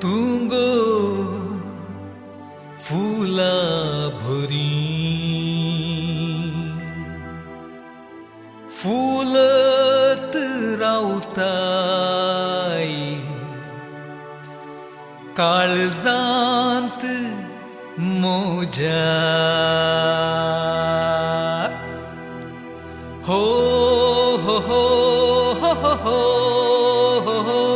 तुंगो फुला भरी फुलत रावताय काळजांत मोज्या हो हो हो हो हो हो हो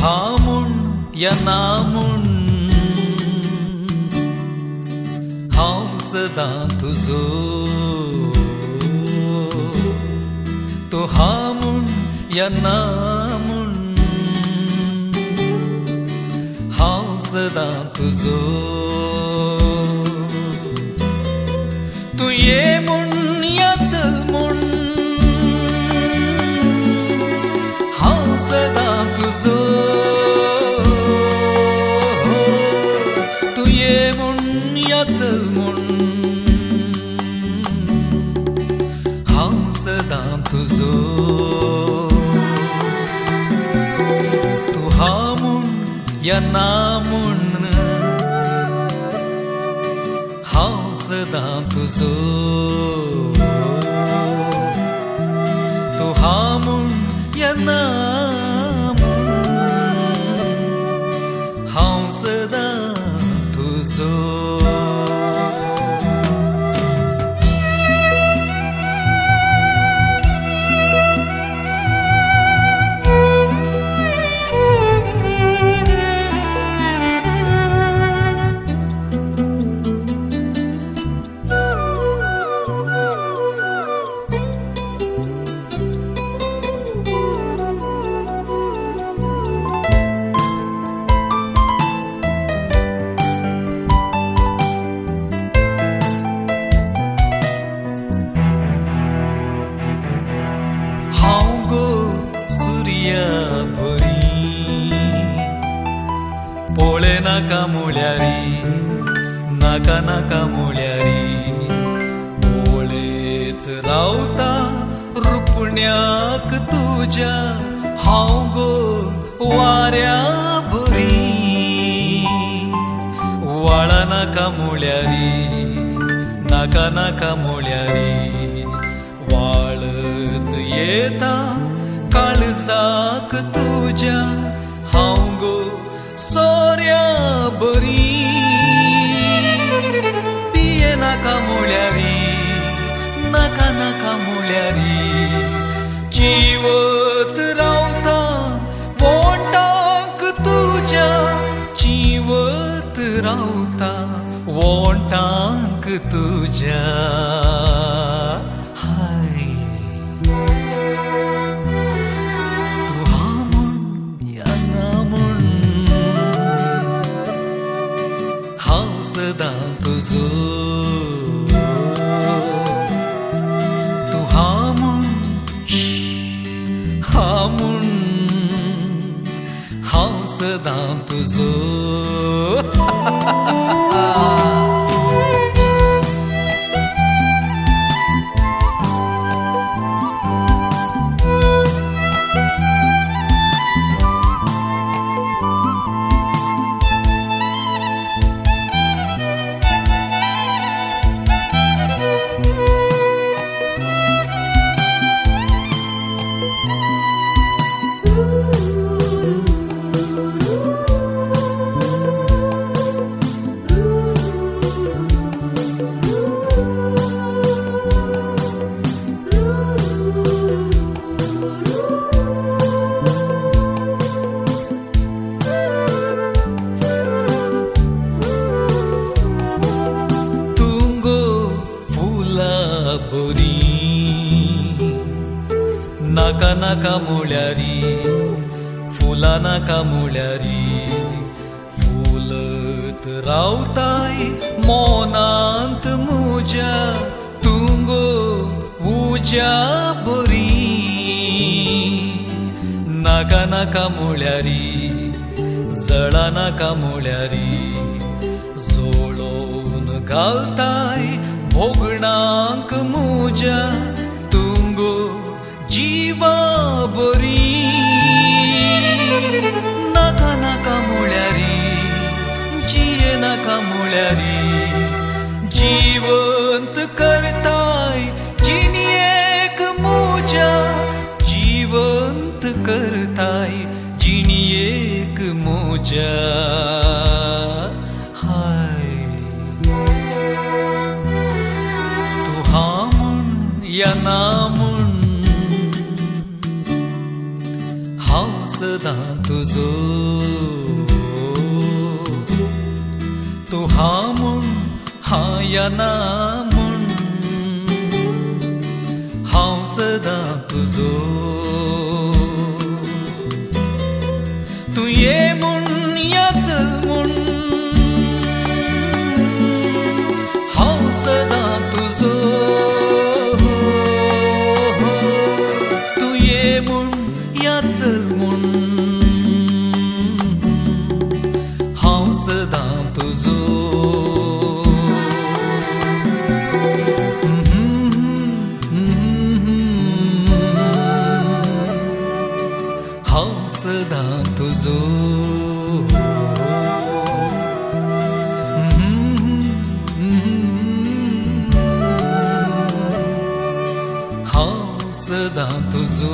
हामुण या नामुण हांव सदां तुजो तो हामुण या नामुण हांव सदां तुजो तूं ये म्हूण या चल म्हूण हांव सदां तुजो तूं ये म्हूण या चल म्हूण हांव सदां तुजो तूं हा म्हूण या ना म्हूण हांव सदां तुजो तूं हा म्हूण या ना हांव सदां तुजो पोळे नाका मुळ्यारी नाका नाका मुळ्यारी पोळेत रावता रुपण्याक तुज्या हांव गो वाऱ्या भरी वाळा नाका मुळ्यारी नाका नाका मुळ्यारी वाळत येता काळजाक तुज्या हांव गो सोऱ्या बरी पिये नाका मुळ्यारी नाका नाका मुळ्यारी चिवत रावता वोंटांक तुज्या चिवत रावता वोंटांक तुज्या सदां तुजो तूं हा म्हूण हांव सदां तुजो नाका नाका मुळ्यारी फुला नाका मुळ्यारी फुलत रावताय मोनांत मुज्या तुंगो उज्या बरी नाका नाका मुळ्यारी जळा नाका मुळ्यारी जोळोवन घालताय भोगणांक मुज्या तुंगो जीवा बरी नाका नाका मुळ्यारी जिये नाका मुळ्यारी जिवंत करताय जिणयेक मुज्या जिवंत करताय जिणयेक मुज्या हाय तू हा म्हण या ना म्हण हांव सदां तुजो तू हा म्हण हा या ना म्हण हांव सदां तुजो तू ये म्हण या चल म्हण हांव सदां तुजो तू ये म्हण या चल म्हण हांव सदां तुजो हांव सदां तुजो हांव सदां तुजो